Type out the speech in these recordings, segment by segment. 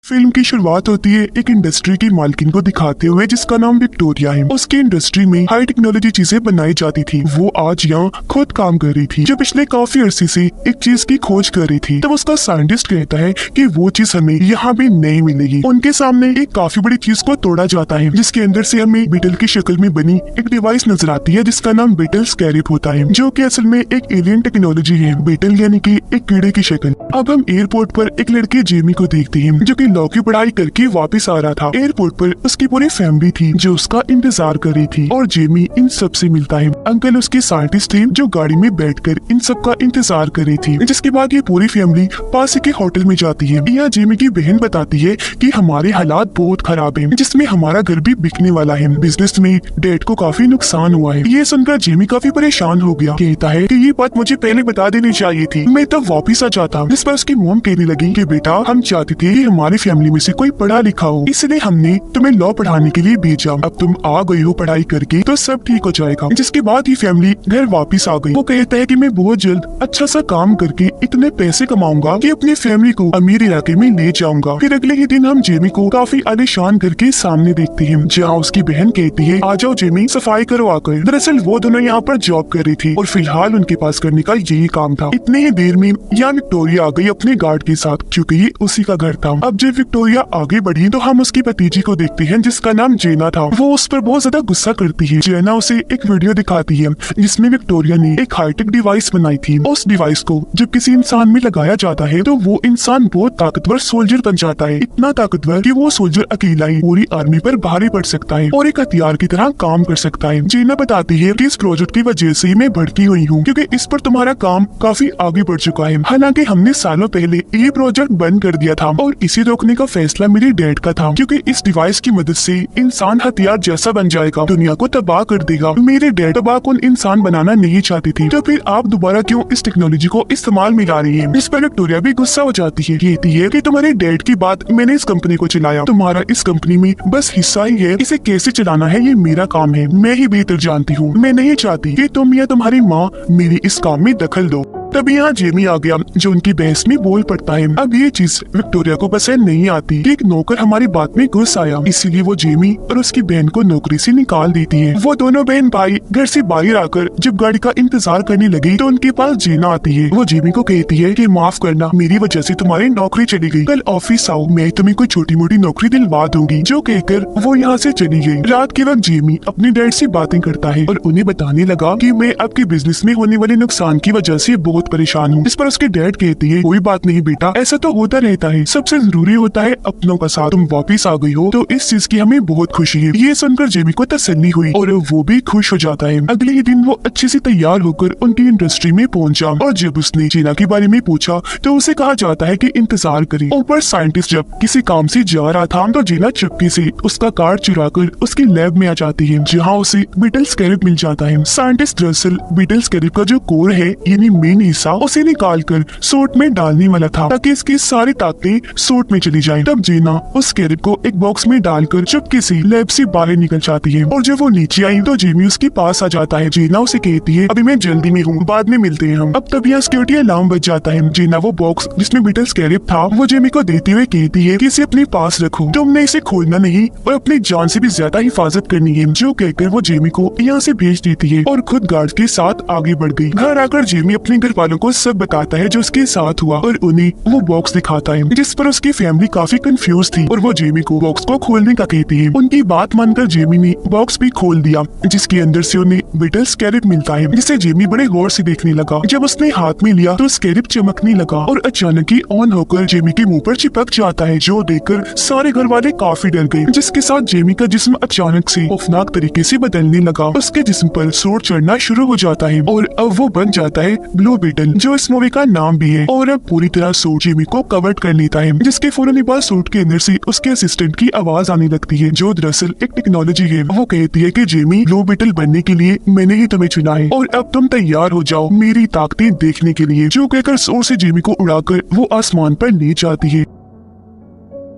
Film की शुरुआत होती है एक इंडस्ट्री की मालकिन को दिखाते हुए जिसका नाम विक्टोरिया है। उसकी इंडस्ट्री में हाई टेक्नोलॉजी चीजें बनाई जाती थी। वो आज यहाँ खुद काम कर रही थी जो पिछले काफी अरसे से एक चीज की खोज कर रही थी। तब उसका साइंटिस्ट कहता है कि वो चीज हमें यहाँ भी नहीं मिलेगी। उनके सामने एक काफी बड़ी चीज को तोड़ा जाता है जिसके अंदर से हमें बीटल की शक्ल में बनी एक डिवाइस नजर आती है जिसका नाम बीटल स्कैरिप होता है, जो कि असल में एक एलियन टेक्नोलॉजी है। बीटल यानी कि एक कीड़े की शक्ल। अब हम एयरपोर्ट पर एक लड़के जेमी को देखते हैं जो कि लॉ की पढ़ाई करके वापस आ रहा था। एयरपोर्ट पर उसकी पूरी फैमिली थी जो उसका इंतजार कर रही थी और जेमी इन सब से मिलता है। अंकल उसके साइंटिस्ट थे जो गाड़ी में बैठकर इन सब का इंतजार कर रही थी। जिसके बाद ये पूरी फैमिली पास के होटल में जाती है। यहाँ जेमी की बहन बताती है कि हमारे हालात बहुत खराब है जिसमें हमारा घर भी बिकने वाला है। बिजनेस में डैड को काफी नुकसान हुआ है। ये सुनकर जेमी काफी परेशान हो गया। कहता है कि ये बात मुझे पहले बता देनी चाहिए थी, मैं तब वापिस आ जाता। जिस पर उसकी मॉम कहने लगी कि बेटा हम चाहते थे कि हमारी फैमिली में से कोई पढ़ा लिखा हो, इसलिए हमने तुम्हें लॉ पढ़ाने के लिए भेजा। अब तुम आ गई हो पढ़ाई करके तो सब ठीक हो जाएगा। जिसके बाद ही फैमिली घर वापस आ गई। वो कहता है कि मैं बहुत जल्द अच्छा सा काम करके इतने पैसे कमाऊंगा कि अपनी फैमिली को अमीर इलाके में ले जाऊंगा। फिर अगले ही दिन हम जेमी को काफी आलीशान करके सामने देखते हैं जहाँ उसकी बहन कहती है आ जाओ जेमी सफाई करो आकर। दरअसल वो दोनों यहाँ पर जॉब कर रही थी और फिलहाल उनके पास करने का यही काम था। इतने ही देर में यहाँ विक्टोरिया आ गई अपने गार्ड के साथ क्योंकि ये उसी का घर था। अब जब विक्टोरिया आगे बढ़ी तो हम उसकी भतीजी को देखते हैं जिसका नाम जेना था। वो उस पर बहुत ज्यादा गुस्सा करती है। जेना उसे एक वीडियो दिखाती है जिसमें विक्टोरिया ने एक हाईटेक डिवाइस बनाई थी। उस डिवाइस को जब किसी इंसान में लगाया जाता है तो वो इंसान बहुत ताकतवर सोल्जर बन जाता है। इतना ताकतवर कि वो सोल्जर अकेला ही पूरी आर्मी पर भारी पड़ सकता है और एक हथियार की तरह काम कर सकता है। जेना बताती है कि इस प्रोजेक्ट की वजह से मैं भड़की हुई हूँ क्योंकि इस पर तुम्हारा काम काफी आगे बढ़ चुका है। हालांकि हमने सालों पहले ये प्रोजेक्ट बंद कर दिया था और इसे रोकने का फैसला मेरे डैड का था क्योंकि इस डिवाइस की मदद से इंसान हथियार जैसा बन जाएगा, दुनिया को तबाह कर देगा। मेरे डैड तबाहकुन इंसान बनाना नहीं चाहती थी, तो फिर आप दोबारा क्यों इस टेक्नोलॉजी को इस्तेमाल में ला रही है। इस पर विक्टोरिया भी गुस्सा हो जाती है। कहती है कि तुम्हारे डैड की बात मैंने इस कंपनी को चलाया, तुम्हारा इस कंपनी में बस हिस्सा ही है, इसे कैसे चलाना है ये मेरा काम है, मैं ही बेहतर जानती हूँ। मैं नहीं चाहती कि तुम या तुम्हारी माँ मेरी इस काम में दखल दो। तभी यहाँ जेमी आ गया जो उनकी बहस में बोल पड़ता है। अब ये चीज विक्टोरिया को पसंद नहीं आती कि एक नौकर हमारी बात में घुस आया, इसीलिए वो जेमी और उसकी बहन को नौकरी से निकाल देती है। वो दोनों बहन भाई घर से बाहर आकर जब गाड़ी का इंतजार करने लगी तो उनके पास जेना आती है। वो जेमी को कहती है कि माफ करना, मेरी वजह से तुम्हारी नौकरी चली गई, कल ऑफिस आओ, मैं तुम्हें कोई छोटी मोटी नौकरी दिलवा दूंगी। जो कहकर वो यहाँ से चली गई। रात के वक्त जेमी अपने डैड से बातें करता है और उन्हें बताने लगा कि मैं आपके बिजनेस में होने वाले नुकसान की वजह से बहुत परेशान हूँ। इस पर उसके डैड कहती है कोई बात नहीं बेटा, ऐसा तो होता रहता है, सबसे जरूरी होता है अपनों का साथ। तुम वापिस आ गई हो तो इस चीज की हमें बहुत खुशी है। ये सुनकर जेमी को तसल्ली हुई और वो भी खुश हो जाता है। अगले ही दिन वो अच्छे से तैयार होकर उनकी इंडस्ट्री में पहुंचा और जब उसने जेना के बारे में पूछा तो उसे कहा जाता है कि इंतजार करे। ऊपर साइंटिस्ट जब किसी काम से जा रहा था तो जेना चुपके से उसका कार्ड चुरा कर उसकी लैब में आ जाती है जहाँ उसे बीटल स्कैरिप मिल जाता है। साइंटिस्ट दरअसल बीटल स्कैरिप का जो कोर है यानी मेन हिस्सा उसे निकाल कर सूट में डालने वाला था ताकि इसकी सारी ताकतें सूट में चली जाएं। तब जेना उस स्कैरिप को एक बॉक्स में डालकर चुपके से लैब से बाहर निकल जाती है और जब वो नीचे आई तो जेमी उसके पास आ जाता है। जेना उसे कहती है अभी मैं जल्दी में हूँ, बाद में मिलते हैं हम। अब तब यहाँ सिक्योरिटी अलार्म बज जाता है। जेना वो बॉक्स जिसमें बीटल स्कैरिप था वो जेमी को देते हुए कहती है कि इसे अपने पास रखो, तुमने इसे खोलना नहीं और अपनी जान से भी ज्यादा हिफाजत करनी है। जो कहकर वो जेमी को यहाँ से भेज देती है और खुद गार्ड के साथ आगे बढ़ गई। घर आकर जेमी अपने घर वालों को सब बताता है जो उसके साथ हुआ और उन्हें वो बॉक्स दिखाता है जिस पर उसकी फैमिली काफी कंफ्यूज थी और वो जेमी को बॉक्स को खोलने का कहती है। उनकी बात मानकर जेमी ने बॉक्स भी खोल दिया जिसके अंदर से उन्हें बीटल स्कैरिप मिलता है जिसे जेमी बड़े गौर से देखने लगा। जब उसने हाथ में लिया तो स्कैरिप चमकने लगा और अचानक ही ऑन होकर जेमी के मुंह पर चिपक जाता है जो देखकर सारे घर वाले काफी डर गए। जिसके साथ जेमी का जिस्म अचानक से खौफनाक तरीके से बदलने लगा। उसके जिस्म पर सूट चढ़ना शुरू हो जाता है और अब वो बन जाता है ब्लू बीटल जो इस मूवी का नाम भी है और अब पूरी तरह सूट जेमी को कवर कर लेता है। जिसके फौरन बाद सूट के अंदर से उसके असिस्टेंट की आवाज आने लगती है जो दरअसल एक टेक्नोलॉजी है। वो कहती है कि जेमी ब्लू बीटल बनने के लिए मैंने ही तुम्हें चुना है और अब तुम तैयार हो जाओ मेरी ताकतें देखने के लिए। जो कहकर जोर से जेमी को उड़ाकर वो आसमान पर ले जाती है।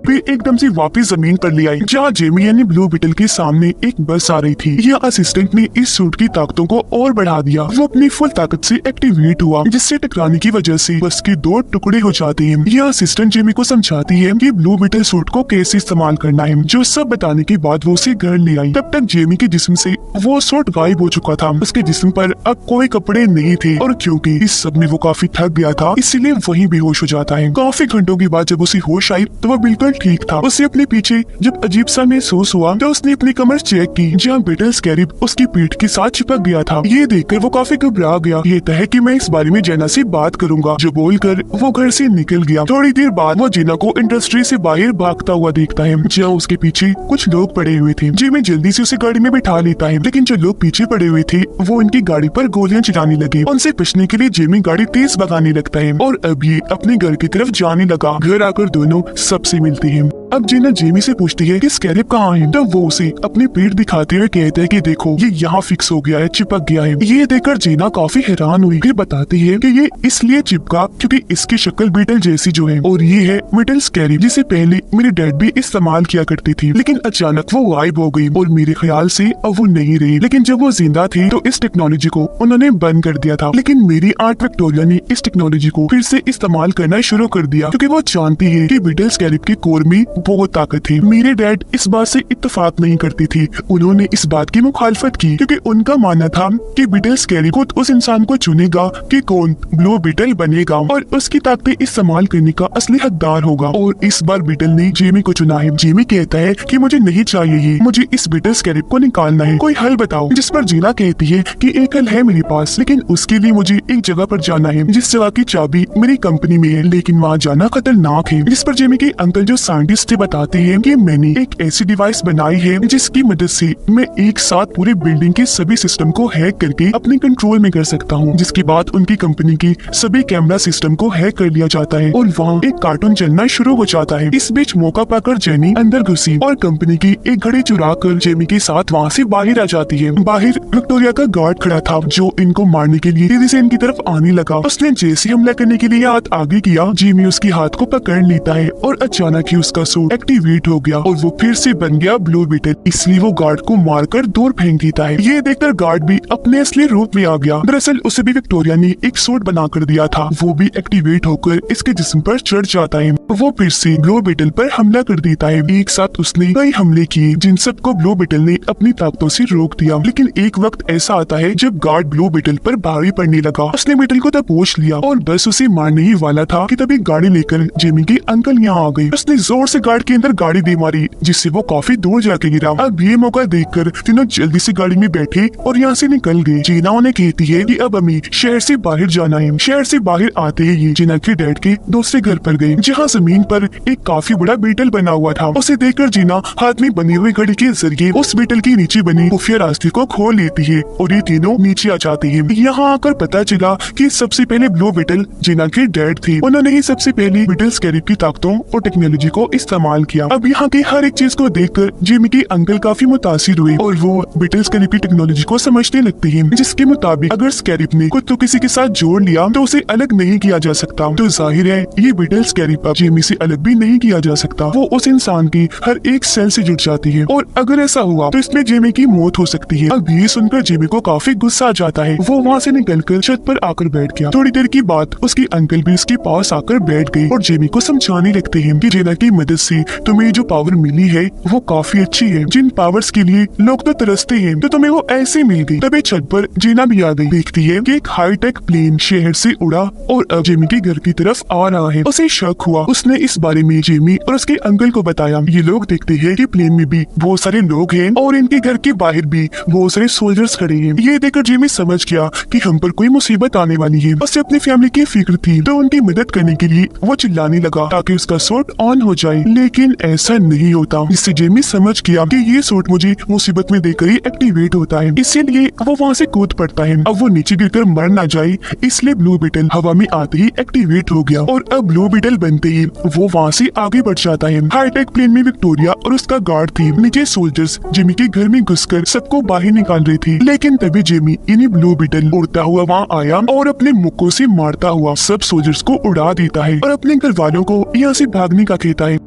फिर एकदम से वापस जमीन पर ले आई, जहाँ जेमी यानी ब्लू बीटल के सामने एक बस आ रही थी। यह असिस्टेंट ने इस सूट की ताकतों को और बढ़ा दिया। वो अपनी फुल ताकत से एक्टिवेट हुआ, जिससे टकराने की वजह से बस के 2 टुकड़े हो जाते हैं। यह असिस्टेंट जेमी को समझाती है कि ब्लू बीटल सूट को कैसे इस्तेमाल करना है। जो सब बताने के बाद वो उसे घर ले आई। तब तक जेमी के जिस्म से वो सूट गायब हो चुका था। उसके जिस्म पर अब कोई कपड़े नहीं थे, और क्योंकि इस सब में वो काफी थक गया था, इसीलिए वहीं बेहोश हो जाता है। काफी घंटों के बाद जब उसे होश आई तो वो बिल्कुल ठीक था। उसे अपने पीछे जब अजीब सा महसूस हुआ तो उसने अपनी कमर चेक की, जहाँ बीटल स्कैरिब उसकी पीठ के साथ चिपक गया था। ये देखकर वो काफी घबरा गया। ये तय है कि मैं इस बारे में जेना से बात करूंगा, जो बोलकर वो घर से निकल गया। थोड़ी देर बाद वो जेना को इंडस्ट्री से बाहर भागता हुआ देखता है, जहाँ उसके पीछे कुछ लोग पड़े हुए थे। जेमी जल्दी से उसे गाड़ी में बिठा लेता है, लेकिन जो लोग पीछे पड़े हुए थे वो इनकी गाड़ी पर गोलियां चलाने लगे। उनसे बचने के लिए जेमी गाड़ी तेज भगाने लगता है और अब ये अपने घर की तरफ जाने लगा। घर आकर दोनों सबसे मिलते हैं। अब जेना जेमी से पूछती है कि स्कैरिब कहाँ है, तब वो उसे अपनी पीठ दिखाते हुए कहते हैं कि देखो ये यहाँ फिक्स हो गया है, चिपक गया है। ये देखकर जेना काफी हैरान हुई। फिर बताती है कि ये इसलिए चिपका क्योंकि इसकी शक्ल बीटल जैसी जो है, और ये है बीटल स्कैरिब, जिसे पहले मेरे डैड भी इस्तेमाल किया करती थी, लेकिन अचानक वो गायब हो गई और मेरे ख्याल से अब वो नहीं रही। लेकिन जब वो जिंदा थी तो इस टेक्नोलॉजी को उन्होंने बंद कर दिया था, लेकिन मेरी आंट विक्टोरिया ने इस टेक्नोलॉजी को फिर से इस्तेमाल करना शुरू कर दिया, क्योंकि वो जानती है कि बीटल स्कैरिब के कोर में बहुत ताकत है। मेरे डैड इस बात से इत्तेफाक नहीं करती थी। उन्होंने इस बात की मुखालफत की क्योंकि उनका मानना था कि बीटल स्कैरिब खुद उस इंसान को चुनेगा कि कौन ब्लू बीटल बनेगा और उसकी ताकतें इस्तेमाल करने का असली हकदार होगा। और इस बार बीटल ने जेमी को चुना है। जेमी कहता है कि मुझे नहीं चाहिए ये, मुझे इस बीटल स्कैरिब को निकालना है, कोई हल बताओ। जिस पर जीना कहती है कि एक हल है मेरे पास, लेकिन उसके लिए मुझे एक जगह पर जाना है जिस जगह की चाबी मेरी कंपनी में है, लेकिन वहाँ जाना खतरनाक है। जिस पर जेमी के अंकल जो साइंटिस्ट थे बताते हैं कि मैंने एक ऐसी डिवाइस बनाई है जिसकी मदद से मैं एक साथ पूरी बिल्डिंग के सभी सिस्टम को हैक करके अपने कंट्रोल में कर सकता हूँ, जिसके बाद उनकी कंपनी के सभी कैमरा सिस्टम को हैक कर लिया जाता है और वहाँ एक कार्टून चलना शुरू हो जाता है। इस बीच मौका पाकर जेनी अंदर घुसी और कंपनी की एक घड़ी चुरा कर जेमी के साथ वहाँ से बाहर आ जाती है। बाहर विक्टोरिया का गार्ड खड़ा था जो इनको मारने के लिए तेजी से इनकी तरफ आने लगा। उसने जैसे हमला करने के लिए हाथ आगे किया, जेमी उसके हाथ को पकड़ लेता है और अचानक ही उसका सूट एक्टिवेट हो गया और वो फिर से बन गया ब्लू बीटल। इसलिए वो गार्ड को मारकर दूर फेंक देता है। ये देखकर गार्ड भी अपने असली रूप में आ गया। दरअसल उसे भी विक्टोरिया ने एक सूट बना कर दिया था, वो भी एक्टिवेट होकर इसके जिस्म पर चढ़ जाता है। वो फिर से ब्लू बीटल पर हमला कर देता है। एक साथ उसने कई हमले किए जिन सबको ब्लू बीटल ने अपनी ताकतों से रोक दिया। लेकिन एक वक्त ऐसा आता है जब गार्ड ब्लू बीटल पर भारी पड़ने लगा। उसने बीटल को दबोच लिया और बस उसे मारने ही वाला था कि तभी गाड़ी लेकर जेमी के अंकल यहाँ आ गए। उसने जोर से गार्ड के अंदर गाड़ी दे मारी, जिससे वो काफी दूर जाके गिरा। अब ये मौका देखकर तीनों जल्दी से गाड़ी में बैठे और यहाँ से निकल गए। जीना उन्हें कहती है कि अब हमें शहर से बाहर जाना है। शहर से बाहर आते ही ये जीना के डैड के दूसरे घर पर गए, जहाँ जमीन पर एक काफी बड़ा बीटल बना हुआ था। उसे देखकर जीना हाथ में बनी हुई घड़ी के जरिए उस बीटल के नीचे बनी खुफिया रास्ते को खोल लेती है और ये तीनों नीचे आ जाते हैं। यहाँ आकर पता चला कि सबसे पहले ब्लू बीटल जीना के डैड थे। उन्होंने ही सबसे पहले बीटल स्कैरिब की ताकतों और टेक्नोलॉजी को इस्तेमाल किया। अब यहाँ की हर एक चीज को देखकर जेमी के अंकल काफी मुतासिर हुए और वो बीटल स्कैरिब की टेक्नोलॉजी को समझने लगते हैं, जिसके मुताबिक अगर स्कैरिब ने खुद तो किसी के साथ जोड़ लिया तो उसे अलग नहीं किया जा सकता। तो जाहिर है ये बीटल स्कैरिब अब जेमी से अलग भी नहीं किया जा सकता। वो उस इंसान की हर एक सेल से जुड़ जाती है और अगर ऐसा हुआ तो इसमें जेमी की मौत हो सकती है। अब ये सुनकर जेमी को काफी गुस्सा आ जाता है। वो वहाँ से निकलकर छत पर आकर बैठ गया। थोड़ी देर की बात उसके अंकल भी उसके पास आकर बैठ गए और जेमी को समझाने लगते हैं कि जेना की मदद से तुम्हें जो पावर मिली है वो काफी अच्छी है। जिन पावर्स के लिए लोग तो तरसते हैं तो तुम्हें वो ऐसे मिल गई। तभी छत पर जीना भी आ गई। देखती है कि एक हाईटेक प्लेन शहर से उड़ा और अब जेमी के घर की तरफ आ रहा है। उसे शक हुआ। उसने इस बारे में जेमी और उसके अंकल को बताया। ये लोग देखते हैं कि प्लेन में भी बहुत सारे लोग हैं और इनके घर के बाहर भी बहुत सारे सोल्जर्स खड़े हैं। ये देखकर जेमी समझ गया कि हम पर कोई मुसीबत आने वाली है। उसे अपनी फैमिली की फिक्र थी तो उनकी मदद करने के लिए वो चिल्लाने लगा ताकि उसका सूट ऑन हो जाए, लेकिन ऐसा नहीं होता। इससे जेमी समझ गया कि ये सूट मुझे मुसीबत में देकर ही एक्टिवेट होता है, इसीलिए वो वहाँ से कूद पड़ता है। अब वो नीचे गिरकर मर ना जाए इसलिए ब्लू बीटल हवा में आते ही एक्टिवेट हो गया और अब ब्लू बीटल बनते ही वो वहाँ से आगे बढ़ जाता है। हाईटेक प्लेन में विक्टोरिया और उसका गार्ड थी। नीचे सोल्जर्स जेमी के घर में घुसकर सबको बाहर निकाल रही थी, लेकिन तभी जेमी इन्हीं ब्लू बीटल उड़ता हुआ वहाँ आया और अपने मुक्कों से मारता हुआ सब सोल्जर्स को उड़ा देता है और अपने घर वालों को यहाँ से भागने का कहता है।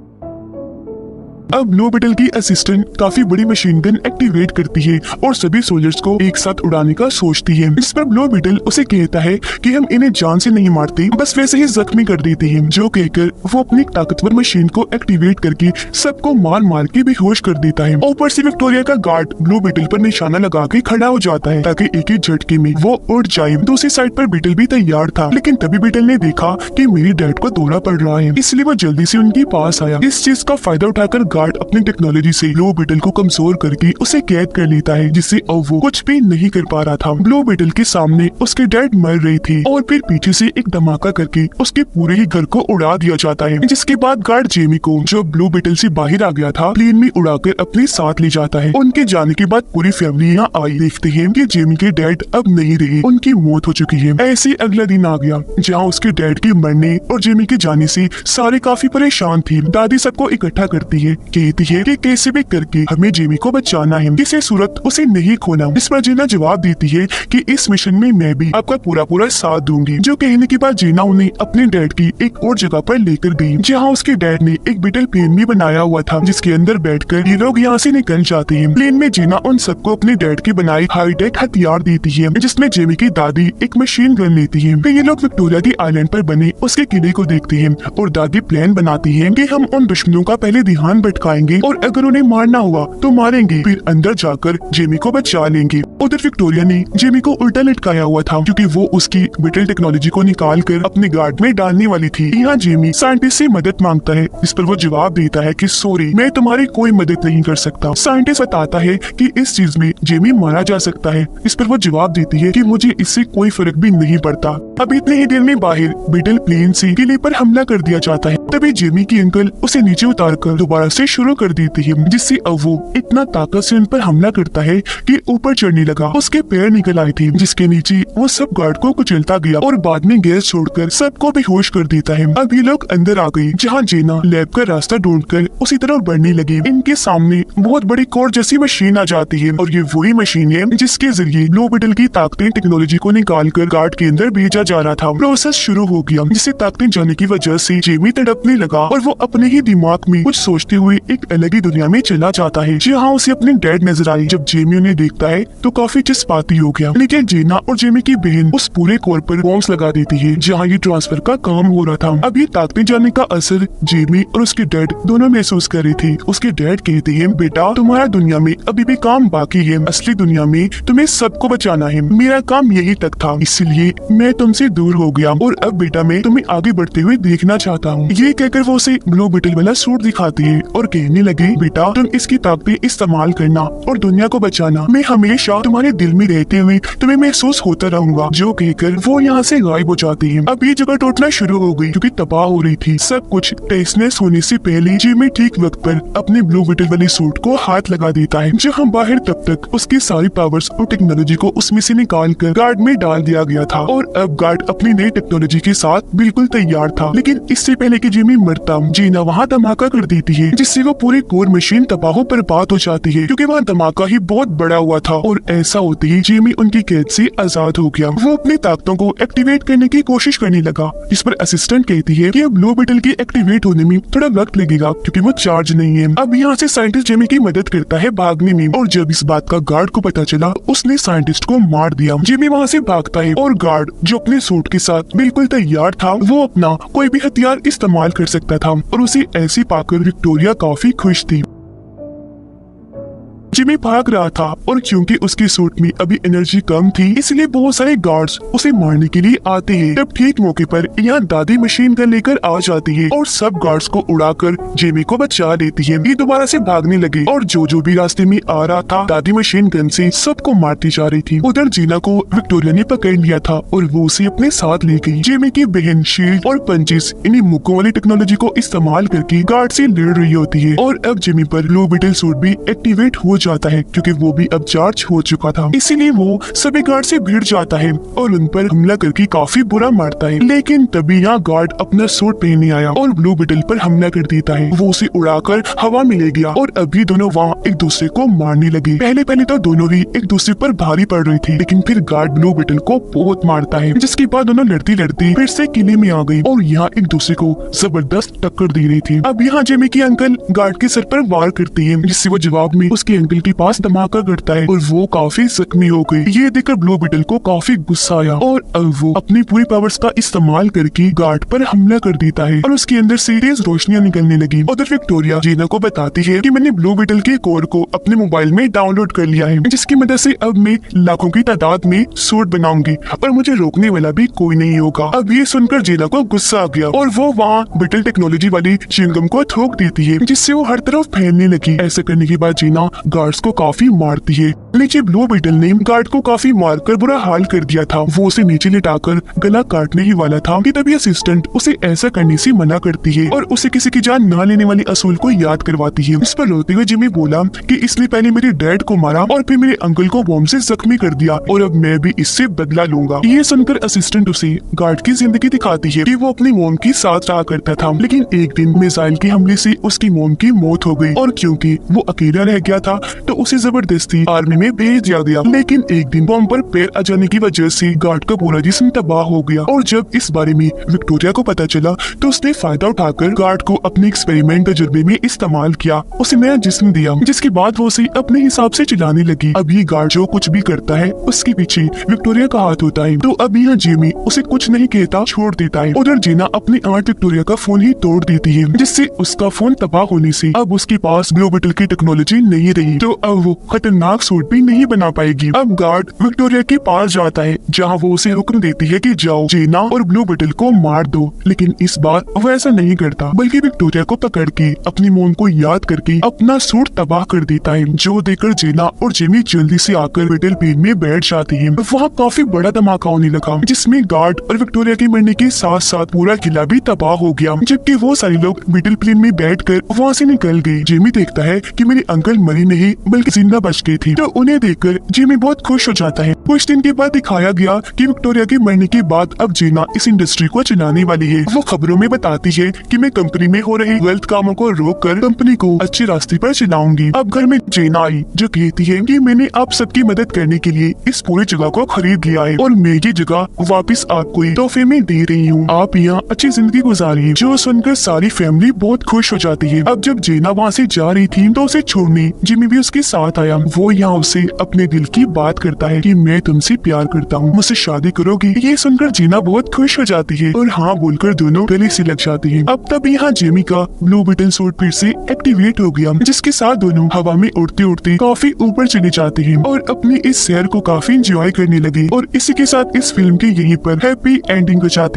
अब ब्लू बीटल की असिस्टेंट काफी बड़ी मशीन गन एक्टिवेट करती है और सभी सोल्जर्स को एक साथ उड़ाने का सोचती है। इस पर ब्लू बीटल उसे कहता है कि हम इन्हें जान से नहीं मारते, बस वैसे ही जख्मी कर देते हैं। जो कहकर वो अपनी ताकतवर मशीन को एक्टिवेट करके सबको मार मार के बेहोश कर देता है। ऊपर से विक्टोरिया का गार्ड ब्लू बीटल पर निशाना लगा के खड़ा हो जाता है ताकि एक ही झटके में वो उड़ जाए। दूसरी साइड पर बीटल भी तैयार था, लेकिन तभी बीटल ने देखा कि मेरी डैड को दौरा पड़ रहा है, इसलिए वो जल्दी से उनके पास आया। इस चीज का फायदा उठाकर गार्ड अपनी टेक्नोलॉजी से ब्लू बीटल को कमजोर करके उसे कैद कर लेता है, जिससे अब वो कुछ भी नहीं कर पा रहा था। ब्लू बीटल के सामने उसके डैड मर रही थी और फिर पीछे से एक धमाका करके उसके पूरे ही घर को उड़ा दिया जाता है, जिसके बाद गार्ड जेमी को, जो ब्लू बीटल से बाहर आ गया था, प्लेन में उड़ाकर अपने साथ ले जाता है। उनके जाने के बाद पूरी फैमिली यहाँ आई। देखते हैं कि जेमी के डैड अब नहीं रहे, उनकी मौत हो चुकी है। ऐसे अगला दिन आ गया जहाँ उसके डैड के मरने और जेमी के जाने से सारे काफी परेशान थे। दादी सबको इकट्ठा करती है, कहती है कि कैसे भी करके हमें जेमी को बचाना है, किसी सूरत उसे नहीं खोना। इस पर जीना जवाब देती है कि इस मिशन में मैं भी आपका पूरा पूरा साथ दूंगी। जो कहने के बाद जीना उन्हें अपने डैड की एक और जगह पर लेकर गई, जहाँ उसके डैड ने एक बीटल प्लेन भी बनाया हुआ था, जिसके अंदर बैठकर ये लोग यहाँ से निकल जाते हैं। प्लेन में जीना उन सबको अपने डैड के बनाए हाईटेक हथियार देती है, जिसमें जेमी की दादी एक मशीन गन लेती है। फिर ये लोग विक्टोरिया की आइलैंड पर बने उसके किले को देखते हैं और दादी प्लान बनाती है कि हम उन दुश्मनों का पहले ध्यान भटकाएंगे और अगर उन्हें मारना हुआ तो मारेंगे, फिर अंदर जाकर जेमी को बचा लेंगे। उधर विक्टोरिया ने जेमी को उल्टा लटकाया हुआ था, क्योंकि वो उसकी बीटल टेक्नोलॉजी को निकाल कर अपने गार्ड में डालने वाली थी। यहाँ जेमी साइंटिस्ट से मदद मांगता है, इस पर वो जवाब देता है कि सॉरी, मैं तुम्हारी कोई मदद नहीं कर सकता। साइंटिस्ट बताता है कि इस चीज में जेमी मारा जा सकता है, इस पर वो जवाब देती है कि मुझे इससे कोई फर्क भी नहीं पड़ता। अब इतने ही देर में बाहर बीटल प्लेन से किले पर हमला कर दिया जाता है। तभी जेमी की अंकल उसे नीचे उतारकर दोबारा से शुरू कर देती है, जिससे अब वो इतना ताकत से उन पर हमला करता है कि ऊपर चढ़ने लगा। उसके पैर निकल आए थे, जिसके नीचे वो सब गार्ड को कुचलता गया और बाद में गैस छोड़कर सबको बेहोश कर देता है। अब ये लोग अंदर आ गए, जहाँ जेना लैब का रास्ता ढूंढकर उसी तरफ बढ़ने लगे। इनके सामने बहुत बड़ी कोर जैसी मशीन आ जाती है और ये वही मशीन है जिसके जरिए ब्लू बीटल की ताकतें टेक्नोलॉजी को निकाल कर गार्ड के अंदर भेजा जा रहा था। प्रोसेस शुरू हो गया, जिससे ताकतें जाने की वजह से जेमी तड़पने लगा और वो अपने ही दिमाग में कुछ सोचते हुए एक अलग ही दुनिया में चला जाता है, जहाँ उसे अपने डैड नजर आई। जब जेमी उन्हें देखता है तो काफी जज्बाती हो गया, लेकिन जेना और जेमी की बहन उस पूरे कोर पर बॉम्ब्स लगा देती है जहाँ ये ट्रांसफर का काम हो रहा था। अब ये ताकतें जाने का असर जेमी और उसके डैड दोनों महसूस कर रहे थे। उसके डैड कहते हैं, बेटा तुम्हारा दुनिया में अभी भी काम बाकी है, असली दुनिया में तुम्हें सबको बचाना है। मेरा काम यही तक था, इसलिए मैं तुमसे दूर हो गया और अब बेटा मैं तुम्हें आगे बढ़ते हुए देखना चाहता हूँ। ये कहकर वो उसे ब्लू बीटल वाला सूट दिखाती है और कहने लगे, बेटा तुम इसकी ताकतें इस्तेमाल करना और दुनिया को बचाना, मैं हमेशा तुम्हारे दिल में रहते हुए तुम्हें महसूस होता रहूंगा। जो कहकर वो यहाँ से गायब हो जाती है। अब ये जगह टूटना शुरू हो गई क्योंकि तबाह हो रही थी। सब कुछ टेस्टनेस होने से पहले जेमी ठीक वक्त पर अपने ब्लू बीटल वाले सूट को हाथ लगा देता है, जहाँ बाहर तब तक उसकी सारी पावर्स और टेक्नोलॉजी को उसमें से निकाल कर गार्ड में डाल दिया गया था और अब गार्ड अपनी नई टेक्नोलॉजी के साथ बिल्कुल तैयार था। लेकिन इससे पहले कि जेमी मरता, जीना वहाँ धमाका कर देती है, जिससे वो पूरी कोर मशीन तबाह बर्बाद हो जाती है, क्योंकि वहाँ धमाका ही बहुत बड़ा हुआ था। और ऐसा होते ही जेमी उनकी कैद से आजाद हो गया। वो अपनी ताकतों को एक्टिवेट करने की कोशिश करने लगा, जिस पर असिस्टेंट कहती है कि अब ब्लू बीटल के एक्टिवेट होने में थोड़ा वक्त लगेगा क्योंकि वो चार्ज नहीं है। अब यहाँ से साइंटिस्ट जेमी की मदद करता है भागने में, और जब इस बात का गार्ड को पता चला उसने साइंटिस्ट को मार दिया। जेमी वहाँ से भागता है और गार्ड जो अपने सूट के साथ बिल्कुल तैयार था, वो अपना कोई भी हथियार इस्तेमाल कर सकता था और उसे ऐसी पाकर विक्टोरिया काफी खुश थी। जिमी भाग रहा था और क्योंकि उसके सूट में अभी एनर्जी कम थी, इसलिए बहुत सारे गार्ड्स उसे मारने के लिए आते हैं। तब ठीक मौके पर यहाँ दादी मशीन गन लेकर आ जाती है और सब गार्ड्स को उड़ाकर जेमी को बचा लेती है। ये दोबारा से भागने लगे और जो भी रास्ते में आ रहा था, दादी मशीन गन से सबको मारती जा रही थी। उधर जीना को विक्टोरिया ने पकड़ लिया था और वो उसे अपने साथ ले गई। जेमी की बहन शील्ड और पंचेस इन्हीं मुक्कों वाली टेक्नोलॉजी को इस्तेमाल करके गार्ड से लड़ रही होती है और अब जेमी पर ब्लू बीटल सूट भी एक्टिवेट हो जाता है क्योंकि वो भी अब चार्ज हो चुका था। इसीलिए वो सभी गार्ड से भिड़ जाता है और उन पर हमला करके काफी बुरा मारता है। लेकिन तभी यहाँ गार्ड अपना सूट पहनने आया और ब्लू बीटल पर हमला कर देता है। वो उसे उड़ाकर हवा में ले गया और अभी दोनों वहाँ एक दूसरे को मारने लगे। पहले पहले तो दोनों ही एक दूसरे पर भारी पड़ रही थी, लेकिन फिर गार्ड ब्लू बीटल को बहुत मारता है, जिसके बाद दोनों लड़ती लड़ती फिर से किले में आ गई और यहाँ एक दूसरे को जबरदस्त टक्कर दे रही थी। अब यहाँ जेमी की अंकल गार्ड के सर पर वार करती है, जिससे वो जवाब में उसके अंकल के पास धमाका करता है और वो काफी जख्मी हो गई। ये देखकर ब्लू बीटल को काफी गुस्सा आया और अब वो अपनी पूरी पावर्स का इस्तेमाल करके गार्ड पर हमला कर देता है और उसके अंदर से तेज रोशनियां निकलने लगी। उधर विक्टोरिया जीना को बताती है कि मैंने ब्लू बीटल के कोड को अपने मोबाइल में डाउनलोड कर लिया है, जिसकी मदद से अब मैं लाखों की तादाद में सूट बनाऊंगी और मुझे रोकने वाला भी कोई नहीं होगा। अब ये सुनकर जीना को गुस्सा आ गया और वो वहाँ बीटल टेक्नोलॉजी वाली चिंगम को थोक देती है, जिससे वो हर तरफ फैलने लगी। ऐसा करने के बाद जीना गार्ड्स को काफी मारती है। नीचे ब्लू बीटल ने गार्ड को काफी मारकर बुरा हाल कर दिया था। वो उसे नीचे लिटाकर गला काटने ही वाला था कि तभी असिस्टेंट उसे ऐसा करने से मना करती है और उसे किसी की जान ना लेने वाली असूल को याद करवाती है। इस पर रोते हुए जिमी बोला कि इसने पहले मेरे डैड को मारा और फिर मेरे अंकल को बॉम्ब से जख्मी कर दिया और अब मैं भी इससे बदला लूंगा। ये सुनकर असिस्टेंट उसे गार्ड की जिंदगी दिखाती है कि वो अपनी मोम के साथ रहा करता था, लेकिन एक दिन मिसाइल के हमले से उसकी मोम की मौत हो गई और क्योंकि वो अकेला रह गया था तो उसे जबरदस्ती आर्मी में भेज दिया गया। लेकिन एक दिन बॉम्ब पर पैर आ जाने की वजह से गार्ड का पूरा जिस्म तबाह हो गया और जब इस बारे में विक्टोरिया को पता चला तो उसने फायदा उठाकर गार्ड को अपने एक्सपेरिमेंट तजुर्बे में इस्तेमाल किया, उसे नया जिस्म दिया, जिसके बाद वो उसे अपने हिसाब से चलाने लगी। अब ये गार्ड जो कुछ भी करता है उसके पीछे विक्टोरिया का हाथ होता है। तो अब यहाँ जेमी उसे कुछ नहीं कहता, छोड़ देता है। उधर जीना अपनी आंट विक्टोरिया का फोन ही तोड़ देती है, जिससे उसका फोन तबाह होने से अब उसके पास ब्लू बीटल की टेक्नोलॉजी नहीं रही, तो अब वो खतरनाक सूट भी नहीं बना पाएगी। अब गार्ड विक्टोरिया के पास जाता है जहाँ वो उसे हुक्म देती है कि जाओ जीना और ब्लू बीटल को मार दो, लेकिन इस बार वो ऐसा नहीं करता, बल्कि विक्टोरिया को पकड़ के अपनी मोम को याद करके अपना सूट तबाह कर देता है, जो देखकर जीना और जेमी जल्दी से आकर बैटल प्लेन में बैठ जाती है। वहाँ काफी बड़ा धमाका होने लगा, जिसमें गार्ड और विक्टोरिया के मरने के साथ साथ पूरा किला भी तबाह हो गया, जबकि वो सारे लोग बैटल प्लेन में बैठकर वहाँ से निकल गए। जेमी देखता है कि मेरे अंकल मरे नहीं बल्कि जिंदा बच गए थे, तो उन्हें देखकर जेमी बहुत खुश हो जाता है। कुछ दिन के बाद दिखाया गया कि विक्टोरिया के मरने के बाद अब जीना इस इंडस्ट्री को चलाने वाली है। वो खबरों में बताती है कि मैं कंपनी में हो रही गलत कामों को रोककर कंपनी को अच्छे रास्ते पर चलाऊंगी। अब घर में जीना आई जो कहती है कि मैंने आप सबकी मदद करने के लिए इस पूरी जगह को खरीद लिया है और मैं ये जगह वापस आपको तोहफे में दे रही हूँ, आप यहाँ अच्छी जिंदगी गुजारिए। जो सुनकर सारी फैमिली बहुत खुश हो जाती है। अब जब जीना वहाँ से जा रही थी तो उसे छोड़ने जिमी भी उसके साथ आया। वो यहाँ उसे अपने दिल की बात करता है कि मैं तुमसे प्यार करता हूँ, मुझसे शादी करोगी? ये सुनकर जीना बहुत खुश हो जाती है और हाँ बोलकर दोनों गले से लग जाती है। अब तब यहाँ जेमी का ब्लू बीटल सूट फिर से एक्टिवेट हो गया, जिसके साथ दोनों हवा में उड़ते उड़ते काफी ऊपर चले जाते हैं और अपनी इस सैर को काफी एंजॉय करने लगे। और इसी के साथ इस फिल्म के यहीं पर हैप्पी एंडिंग हो जाती है।